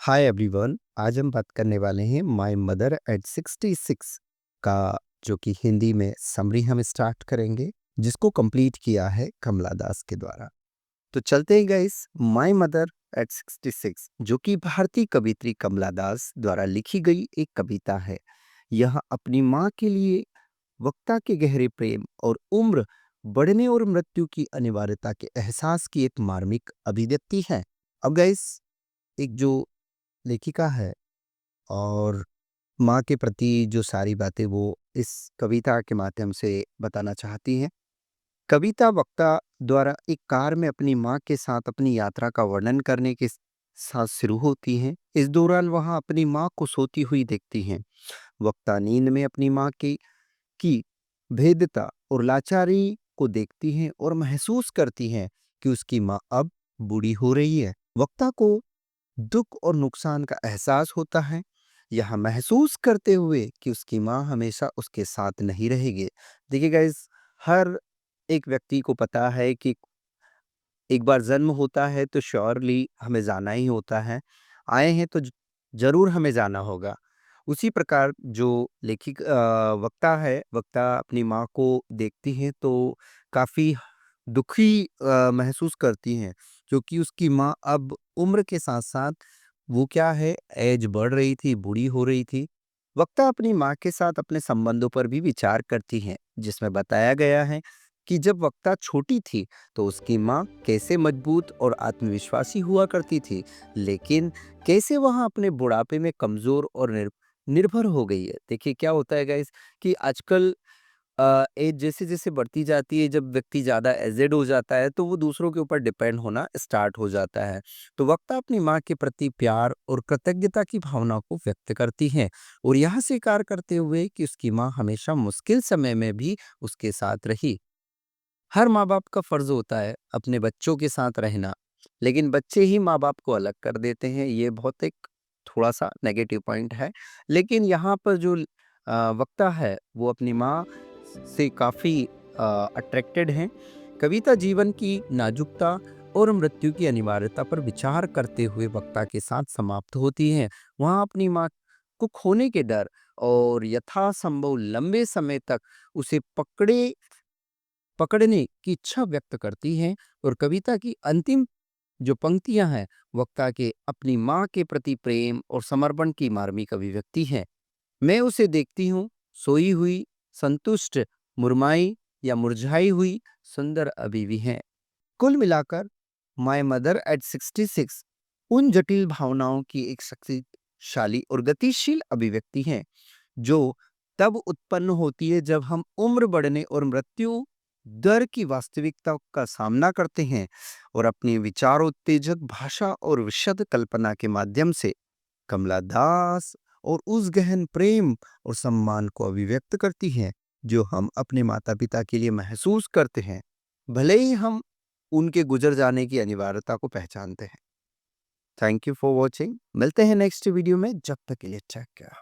Hi everyone. आज हम बात करने वाले हैं माय मदर एट 66 का, जो कि हिंदी में समरी हम स्टार्ट करेंगे, जिसको कंप्लीट किया है कमला दास के द्वारा। तो चलते हैं गाइस। माय मदर एट 66 जो कि भारतीय कवियत्री कमला दास द्वारा लिखी गई एक कविता है। यह अपनी माँ के लिए वक्ता के गहरे प्रेम और उम्र बढ़ने और मृत्यु की अनिवार्यता के एहसास की एक मार्मिक अभिव्यक्ति है। अब गाइस, एक जो लेखिका है और माँ के प्रति जो सारी बातें वो इस कविता के माध्यम से बताना चाहती हैं। कविता वक्ता द्वारा एक कार में अपनी माँ के साथ अपनी यात्रा का वर्णन करने के साथ शुरू होती है। इस दौरान वह अपनी माँ को सोती हुई देखती हैं। वक्ता नींद में अपनी माँ की भेद्यता और लाचारी को देखती हैं और महसूस करती हैं कि उसकी माँ अब बूढ़ी हो रही है। वक्ता को दुख और नुकसान का एहसास होता है, यह महसूस करते हुए कि उसकी माँ हमेशा उसके साथ नहीं रहेगी। देखिए गाइस, हर एक व्यक्ति को पता है कि एक बार जन्म होता है तो श्योरली हमें जाना ही होता है। आए हैं तो जरूर हमें जाना होगा। उसी प्रकार जो वक्ता है, वक्ता अपनी माँ को देखती है तो काफी दुखी महसूस करती हैं, क्योंकि उसकी माँ अब उम्र के साथ साथ वो क्या है, एज बढ़ रही थी, बूढ़ी हो रही थी। वक्ता अपनी माँ के साथ अपने संबंधों पर भी विचार करती हैं, जिसमें बताया गया है कि जब वक्ता छोटी थी तो उसकी माँ कैसे मजबूत और आत्मविश्वासी हुआ करती थी, लेकिन कैसे वह अपने बुढ़ापे में कमजोर और निर्भर हो गई है। देखिए क्या होता है गाइस, कि आजकल एज जैसे-जैसे बढ़ती जाती है, जब व्यक्ति ज़्यादा एजेड हो जाता है, तो वो दूसरों के ऊपर डिपेंड होना स्टार्ट हो जाता है। तो वक्ता अपनी माँ के प्रति प्यार और कृतज्ञता की भावना को व्यक्त करती हैं और यह स्वीकार करते हुए कि उसकी माँ हमेशा मुश्किल समय में भी उसके साथ रही। हर माँ-बाप का फर्ज होता है अपने बच्चों के साथ रहना, लेकिन बच्चे ही माँ-बाप को अलग कर देते हैं। ये बहुत एक थोड़ा-सा नेगेटिव पॉइंट है। लेकिन यहाँ पर जो वक्ता है, वो अपनी माँ से काफ़ी अट्रैक्टेड हैं। कविता जीवन की नाजुकता और मृत्यु की अनिवार्यता पर विचार करते हुए वक्ता के साथ समाप्त होती है। वहाँ अपनी माँ को खोने के डर और यथासंभव लंबे समय तक उसे पकड़ने की इच्छा व्यक्त करती हैं और कविता की अंतिम जो पंक्तियां हैं, वक्ता के अपनी माँ के प्रति प्रेम और समर्पण की मार्मिक अभिव्यक्ति है। मैं उसे देखती हूँ, सोई हुई, संतुष्ट, मुरमाई या मुरझाई हुई, सुंदर अभी भी है। कुल मिलाकर माय मदर एट 66 उन जटिल भावनाओं की एक शक्तिशाली और गतिशील अभिव्यक्ति है, जो तब उत्पन्न होती है जब हम उम्र बढ़ने और मृत्यु दर की वास्तविकता का सामना करते हैं और अपनी विचारोत्तेजक भाषा और विशद कल्पना के माध्यम से कमला दास और उस गहन प्रेम और सम्मान को अभिव्यक्त करती हैं जो हम अपने माता पिता के लिए महसूस करते हैं, भले ही हम उनके गुजर जाने की अनिवार्यता को पहचानते हैं। Thank you for watching. मिलते हैं नेक्स्ट वीडियो में, जब तक के लिए टेक केयर।